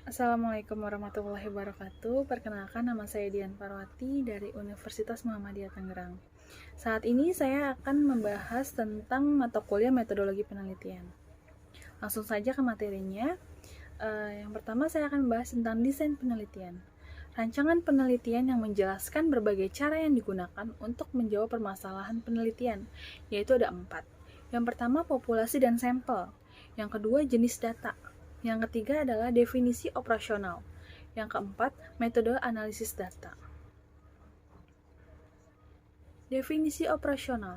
Assalamualaikum warahmatullahi wabarakatuh. Perkenalkan, nama saya Dian Parwati dari Universitas Muhammadiyah Tangerang. Saat ini saya akan membahas tentang mata kuliah metodologi penelitian. Langsung saja ke materinya. Yang pertama saya akan membahas tentang desain penelitian. Rancangan penelitian yang menjelaskan berbagai cara yang digunakan untuk menjawab permasalahan penelitian, yaitu ada 4. Yang pertama, populasi dan sampel. Yang kedua, jenis data. Yang ketiga adalah definisi operasional. Yang keempat, metode analisis data. Definisi operasional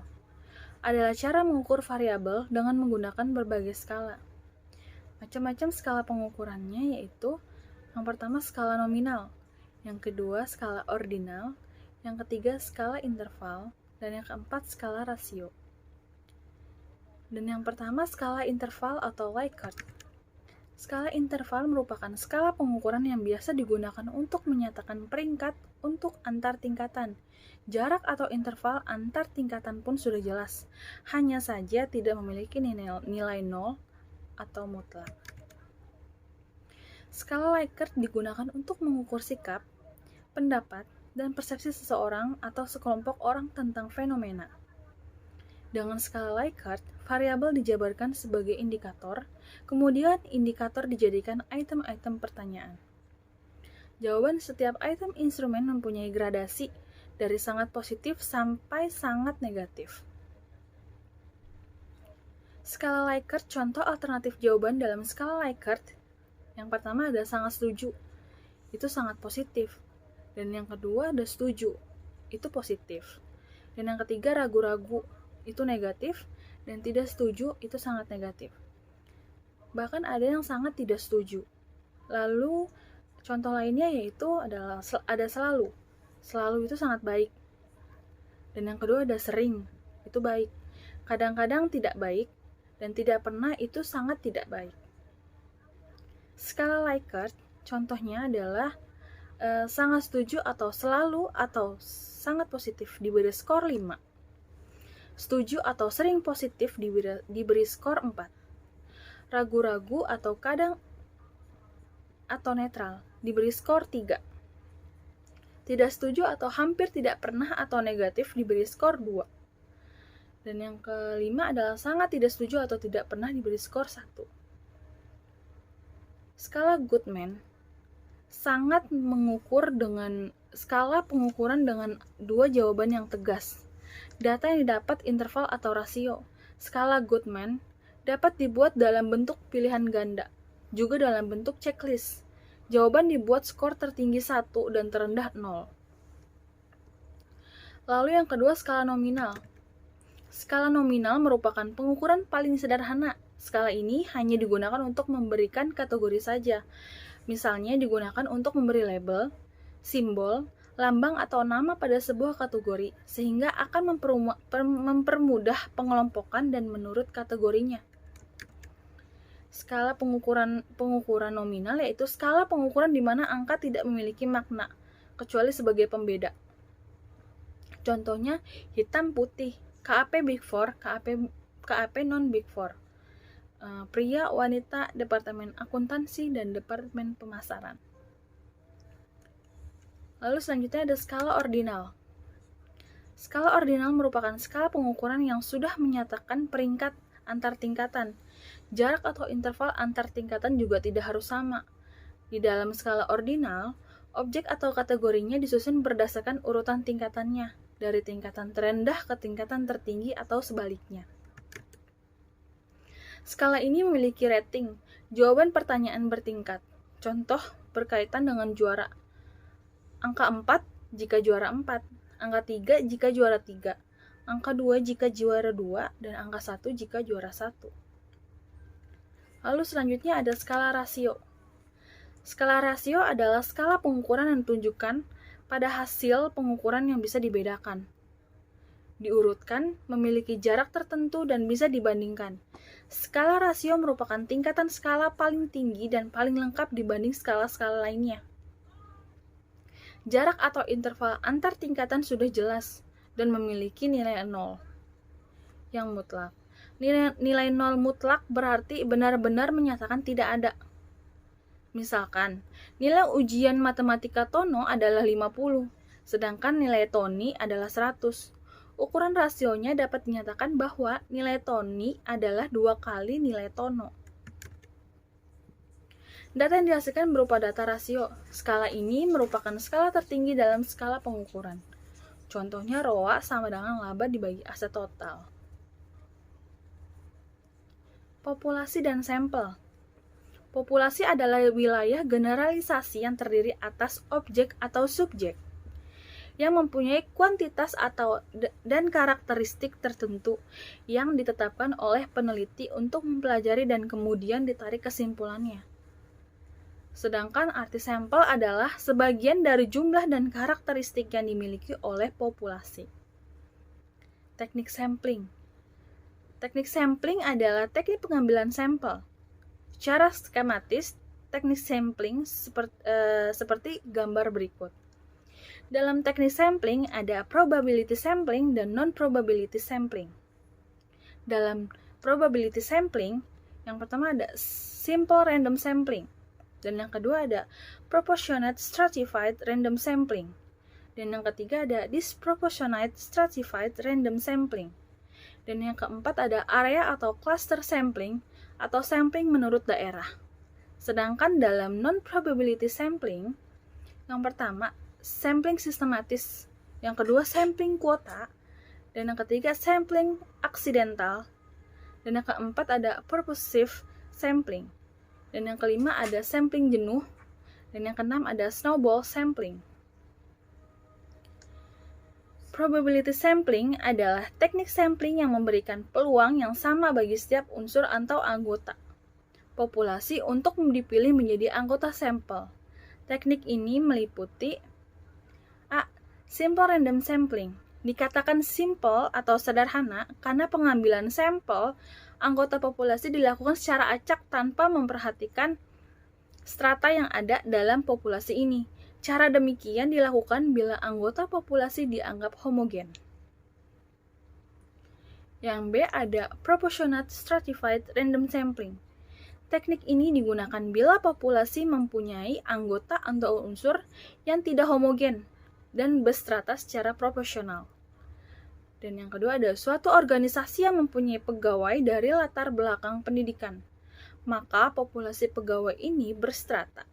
adalah cara mengukur variabel dengan menggunakan berbagai skala. Macam-macam skala pengukurannya yaitu yang pertama skala nominal, yang kedua skala ordinal, yang ketiga skala interval, dan yang keempat skala rasio. Dan yang pertama skala interval atau Likert. Skala interval merupakan skala pengukuran yang biasa digunakan untuk menyatakan peringkat untuk antar tingkatan. Jarak atau interval antar tingkatan pun sudah jelas, hanya saja tidak memiliki nilai 0 atau mutlak. Skala Likert digunakan untuk mengukur sikap, pendapat, dan persepsi seseorang atau sekelompok orang tentang fenomena. Dengan skala Likert, variabel dijabarkan sebagai indikator, kemudian indikator dijadikan item-item pertanyaan. Jawaban setiap item instrumen mempunyai gradasi dari sangat positif sampai sangat negatif. Skala Likert, contoh alternatif jawaban dalam skala Likert, yang pertama ada sangat setuju, itu sangat positif. Dan yang kedua ada setuju, itu positif. Dan yang ketiga ragu-ragu, itu negatif, dan tidak setuju itu sangat negatif. Bahkan ada yang sangat tidak setuju. Lalu contoh lainnya yaitu adalah ada selalu. Selalu itu sangat baik. Dan yang kedua ada sering, itu baik. Kadang-kadang tidak baik, dan tidak pernah itu sangat tidak baik. Skala Likert contohnya adalah sangat setuju atau selalu atau sangat positif diberi skor 5. Setuju atau sering positif diberi skor 4. Ragu-ragu atau kadang atau netral diberi skor 3. Tidak setuju atau hampir tidak pernah atau negatif diberi skor 2. Dan yang kelima adalah sangat tidak setuju atau tidak pernah diberi skor 1. Skala Goodman sangat mengukur dengan skala pengukuran dengan dua jawaban yang tegas. Data yang didapat interval atau rasio. Skala Goodman dapat dibuat dalam bentuk pilihan ganda, juga dalam bentuk checklist. Jawaban dibuat skor tertinggi 1 dan terendah 0. Lalu yang kedua skala nominal. Skala nominal merupakan pengukuran paling sederhana. Skala ini hanya digunakan untuk memberikan kategori saja. Misalnya digunakan untuk memberi label, simbol, lambang atau nama pada sebuah kategori, sehingga akan mempermudah pengelompokan dan menurut kategorinya. Skala pengukuran nominal yaitu skala pengukuran di mana angka tidak memiliki makna, kecuali sebagai pembeda. Contohnya hitam putih, KAP Big 4, KAP non Big 4. Pria, wanita, departemen akuntansi, dan departemen pemasaran. Lalu selanjutnya ada skala ordinal. Skala ordinal merupakan skala pengukuran yang sudah menyatakan peringkat antar tingkatan. Jarak atau interval antar tingkatan juga tidak harus sama. Di dalam skala ordinal, objek atau kategorinya disusun berdasarkan urutan tingkatannya, dari tingkatan terendah ke tingkatan tertinggi atau sebaliknya. Skala ini memiliki rating, jawaban pertanyaan bertingkat. Contoh berkaitan dengan juara. Angka 4 jika juara 4, angka 3 jika juara 3, angka 2 jika juara 2, dan angka 1 jika juara 1. Lalu selanjutnya ada skala rasio. Skala rasio adalah skala pengukuran yang ditunjukkan pada hasil pengukuran yang bisa dibedakan. Diurutkan, memiliki jarak tertentu dan bisa dibandingkan. Skala rasio merupakan tingkatan skala paling tinggi dan paling lengkap dibanding skala-skala lainnya. Jarak atau interval antar tingkatan sudah jelas dan memiliki nilai 0 yang mutlak. Nilai 0 mutlak berarti benar-benar menyatakan tidak ada. Misalkan, nilai ujian matematika Tono adalah 50, sedangkan nilai Tony adalah 100. Ukuran rasionya dapat dinyatakan bahwa nilai Tony adalah 2 kali nilai Tono. Data yang dihasilkan berupa data rasio. Skala ini merupakan skala tertinggi dalam skala pengukuran. Contohnya ROA sama dengan laba dibagi aset total. Populasi dan sampel. Populasi adalah wilayah generalisasi yang terdiri atas objek atau subjek yang mempunyai kuantitas dan karakteristik tertentu yang ditetapkan oleh peneliti untuk mempelajari dan kemudian ditarik kesimpulannya. Sedangkan arti sampel adalah sebagian dari jumlah dan karakteristik yang dimiliki oleh populasi. Teknik sampling. Teknik sampling adalah teknik pengambilan sampel. Secara skematis, teknik sampling seperti gambar berikut. Dalam teknik sampling ada probability sampling dan non-probability sampling. Dalam probability sampling, yang pertama ada simple random sampling, dan yang kedua ada proportionate stratified random sampling, dan yang ketiga ada disproportionate stratified random sampling, dan yang keempat ada area atau cluster sampling atau sampling menurut daerah. Sedangkan dalam non-probability sampling, yang pertama sampling sistematis, yang kedua sampling kuota, dan yang ketiga sampling aksidental, dan yang keempat ada purposive sampling, dan yang kelima ada sampling jenuh, dan yang keenam ada snowball sampling. Probability sampling adalah teknik sampling yang memberikan peluang yang sama bagi setiap unsur atau anggota populasi untuk dipilih menjadi anggota sampel. Teknik ini meliputi A. Simple random sampling. Dikatakan simple atau sederhana karena pengambilan sampel anggota populasi dilakukan secara acak tanpa memperhatikan strata yang ada dalam populasi ini. Cara demikian dilakukan bila anggota populasi dianggap homogen. Yang B ada proportionate stratified random sampling. Teknik ini digunakan bila populasi mempunyai anggota atau unsur yang tidak homogen dan berstrata secara proporsional. Dan yang kedua ada suatu organisasi yang mempunyai pegawai dari latar belakang pendidikan. Maka populasi pegawai ini berstrata.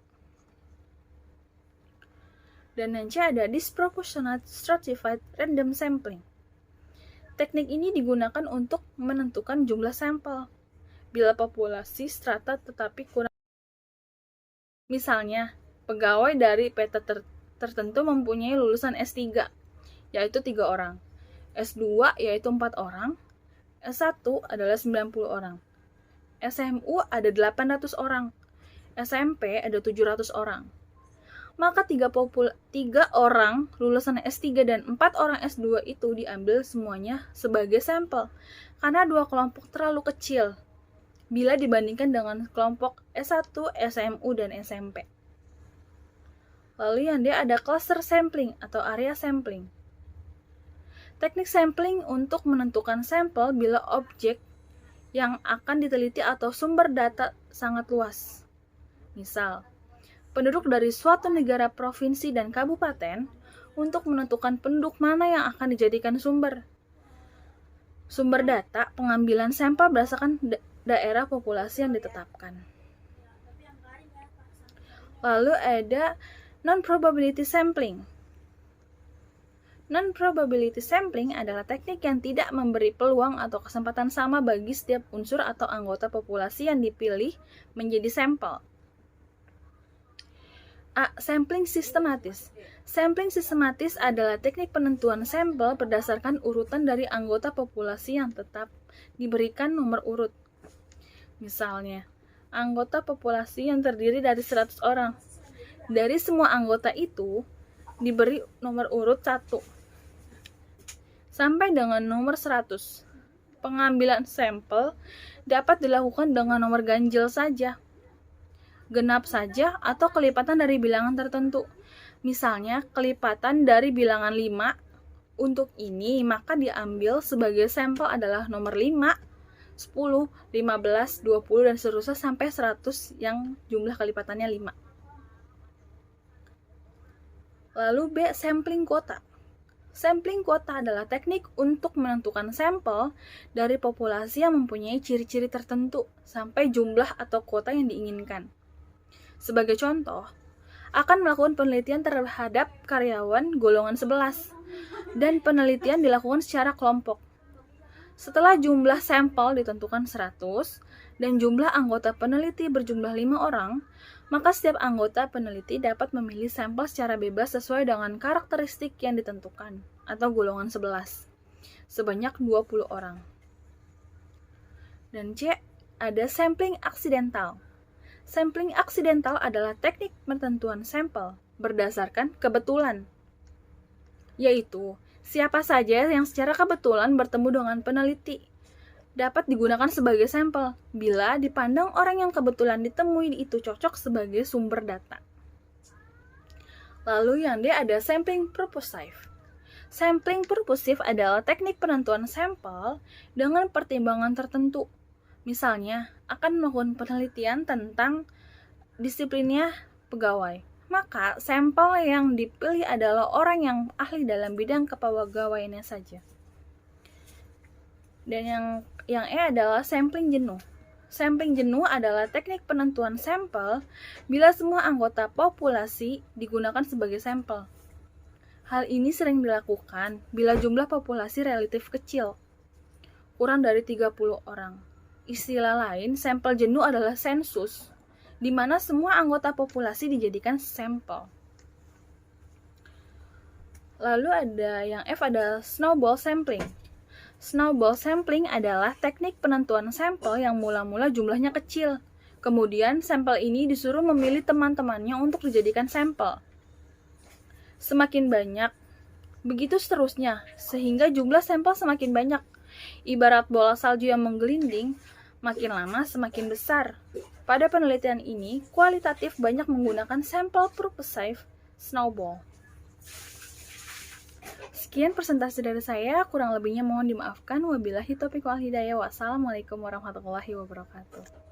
Dan yang C ada disproportionate stratified random sampling. Teknik ini digunakan untuk menentukan jumlah sampel bila populasi strata tetapi kurang. Misalnya, pegawai dari PT tertentu mempunyai lulusan S3, yaitu 3 orang, S2 yaitu 4 orang, S1 adalah 90 orang, SMU ada 800 orang, SMP ada 700 orang. Maka 3 orang lulusan S3 dan 4 orang S2 itu diambil semuanya sebagai sampel karena 2 kelompok terlalu kecil bila dibandingkan dengan kelompok S1, SMU, dan SMP. Lalu yang D ada cluster sampling atau area sampling. Teknik sampling untuk menentukan sampel bila objek yang akan diteliti atau sumber data sangat luas. Misal, penduduk dari suatu negara, provinsi, dan kabupaten untuk menentukan penduduk mana yang akan dijadikan sumber data pengambilan sampel berdasarkan daerah populasi yang ditetapkan. Lalu ada non-probability sampling. Non-probability sampling adalah teknik yang tidak memberi peluang atau kesempatan sama bagi setiap unsur atau anggota populasi yang dipilih menjadi sampel. A. Sampling sistematis. Sampling sistematis adalah teknik penentuan sampel berdasarkan urutan dari anggota populasi yang tetap diberikan nomor urut. Misalnya, anggota populasi yang terdiri dari 100 orang. Dari semua anggota itu diberi nomor urut 1 sampai dengan nomor 100. Pengambilan sampel dapat dilakukan dengan nomor ganjil saja, genap saja, atau kelipatan dari bilangan tertentu. Misalnya, kelipatan dari bilangan 5. Untuk ini, maka diambil sebagai sampel adalah nomor 5, 10, 15, 20, dan seterusnya sampai 100 yang jumlah kelipatannya 5. Lalu B. Sampling quota. Sampling quota adalah teknik untuk menentukan sampel dari populasi yang mempunyai ciri-ciri tertentu sampai jumlah atau kuota yang diinginkan. Sebagai contoh, akan melakukan penelitian terhadap karyawan golongan 11 dan penelitian dilakukan secara kelompok. Setelah jumlah sampel ditentukan 100 dan jumlah anggota peneliti berjumlah 5 orang, maka setiap anggota peneliti dapat memilih sampel secara bebas sesuai dengan karakteristik yang ditentukan atau golongan 11 sebanyak 20 orang. Dan C, ada sampling aksidental. Sampling aksidental adalah teknik penentuan sampel berdasarkan kebetulan, yaitu siapa saja yang secara kebetulan bertemu dengan peneliti dapat digunakan sebagai sampel bila dipandang orang yang kebetulan ditemui itu cocok sebagai sumber data. Lalu yang D ada sampling purposive. Sampling purposive adalah teknik penentuan sampel dengan pertimbangan tertentu. Misalnya, akan melakukan penelitian tentang disiplinnya pegawai. Maka, sampel yang dipilih adalah orang yang ahli dalam bidang kepegawaiannya saja. Dan yang E adalah sampling jenuh. Sampling jenuh adalah teknik penentuan sampel bila semua anggota populasi digunakan sebagai sampel. Hal ini sering dilakukan bila jumlah populasi relatif kecil, kurang dari 30 orang. Istilah lain, sampel jenuh adalah sensus, di mana semua anggota populasi dijadikan sampel. Lalu ada yang F, ada snowball sampling. Snowball sampling adalah teknik penentuan sampel yang mula-mula jumlahnya kecil. Kemudian sampel ini disuruh memilih teman-temannya untuk dijadikan sampel. Semakin banyak, begitu seterusnya, sehingga jumlah sampel semakin banyak. Ibarat bola salju yang menggelinding, makin lama semakin besar. Pada penelitian ini, kualitatif banyak menggunakan sampel purposive snowball. Sekian presentasi dari saya, kurang lebihnya mohon dimaafkan. Wabillahi taufiq wal hidayah. Wassalamualaikum warahmatullahi wabarakatuh.